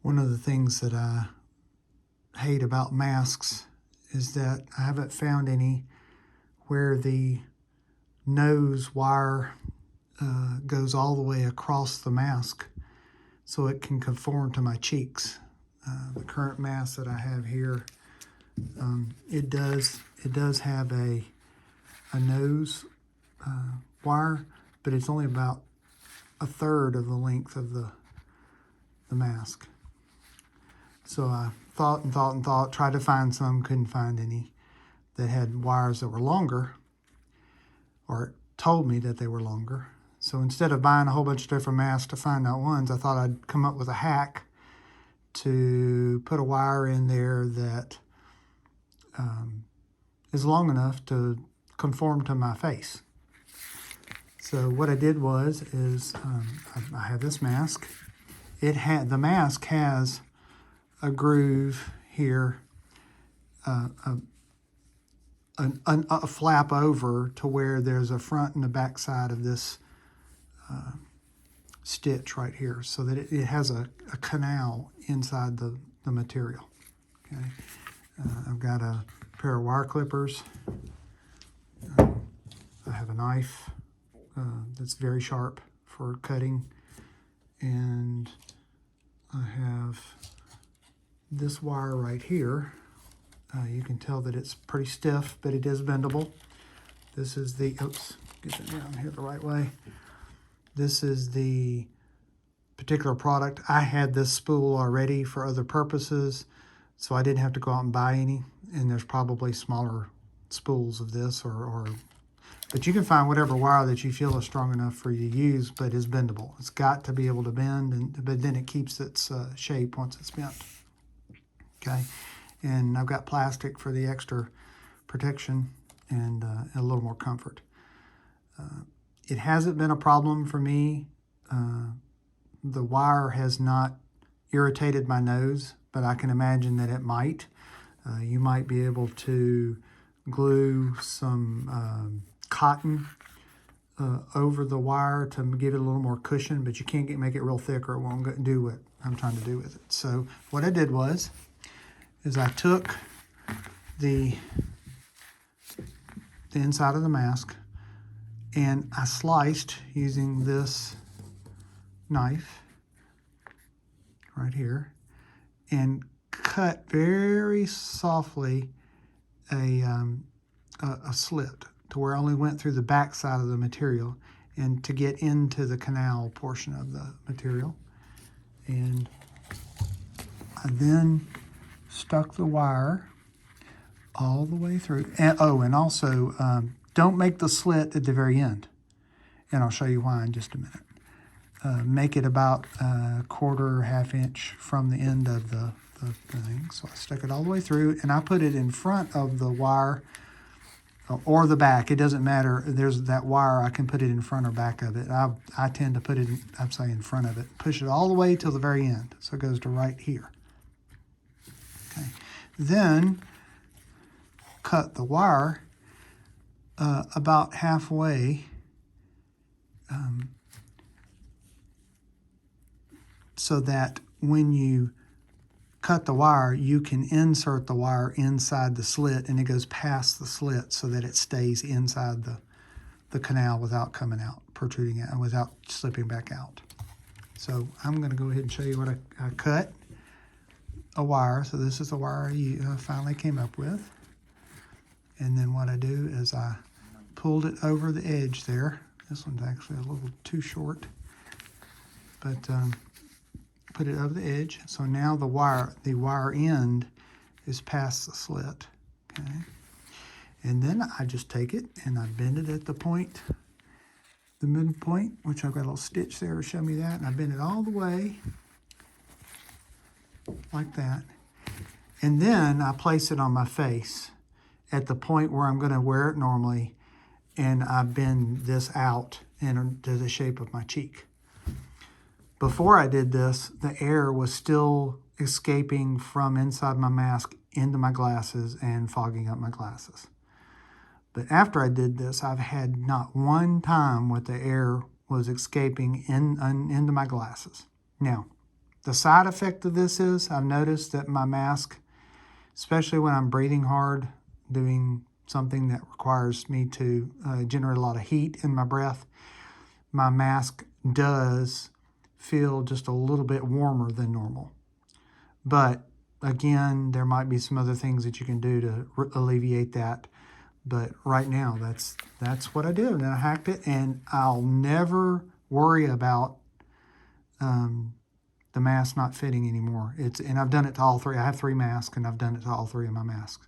One of the things that I hate about masks is that I haven't found any where the nose wire goes all the way across the mask so it can conform to my cheeks. The current mask that I have here, it does have a nose wire, but it's only about a third of the length of the mask. So I thought and thought and thought, tried to find some, couldn't find any that had wires that were longer, or it told me that they were longer. So instead of buying a whole bunch of different masks to find out ones, I thought I'd come up with a hack to put a wire in there that is long enough to conform to my face. So what I did was I have this mask. The mask has a groove here, a flap over to where there's a front and a back side of this stitch right here, so that it has a canal inside the material. Okay, I've got a pair of wire clippers. I have a knife that's very sharp for cutting, and I have this wire right here. You can tell that it's pretty stiff, but it is bendable. This is the, oops, get it down here the right way. This is the particular product. I had this spool already for other purposes, so I didn't have to go out and buy any, and there's probably smaller spools of this, but you can find whatever wire that you feel is strong enough for you to use, but is bendable. It's got to be able to bend, but then it keeps its shape once it's bent. Okay, and I've got plastic for the extra protection and a little more comfort. It hasn't been a problem for me. The wire has not irritated my nose, but I can imagine that it might. You might be able to glue some cotton over the wire to give it a little more cushion, but you can't make it real thick or it won't do what I'm trying to do with it. So what I did is I took the inside of the mask and I sliced using this knife right here and cut very softly a slit to where I only went through the back side of the material and to get into the canal portion of the material. And I then stuck the wire all the way through. And also don't make the slit at the very end. And I'll show you why in just a minute. Make it about a quarter, half inch from the end of the thing. So I stuck it all the way through, and I put it in front of the wire or the back. It doesn't matter. There's that wire. I can put it in front or back of it. I tend to put it, I'd say, in front of it. Push it all the way till the very end. So it goes to right here. Okay. Then cut the wire about halfway so that when you cut the wire, you can insert the wire inside the slit and it goes past the slit so that it stays inside the canal without coming out, protruding out, without slipping back out. So I'm going to go ahead and show you what I cut. A wire. So this is the wire I finally came up with. And then what I do is I pulled it over the edge there. This one's actually a little too short, but put it over the edge. So now the wire end is past the slit. Okay. And then I just take it and I bend it at the point, the midpoint, which I've got a little stitch there to show me that. And I bend it all the way like that. And then I place it on my face at the point where I'm going to wear it normally, and I bend this out into the shape of my cheek. Before I did this, the air was still escaping from inside my mask into my glasses and fogging up my glasses. But after I did this, I've had not one time where the air was escaping into my glasses. Now, The side effect of this is I've noticed that my mask, especially when I'm breathing hard, doing something that requires me to generate a lot of heat in my breath, my mask does feel just a little bit warmer than normal. But again, there might be some other things that you can do to alleviate that. But right now, that's what I did. And I hacked it, and I'll never worry about the mask not fitting anymore. And I've done it to all three. I have 3 masks, and I've done it to all 3 of my masks.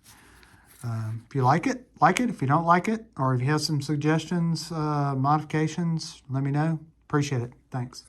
If you like it, like it. If you don't like it, or if you have some suggestions, modifications, let me know. Appreciate it. Thanks.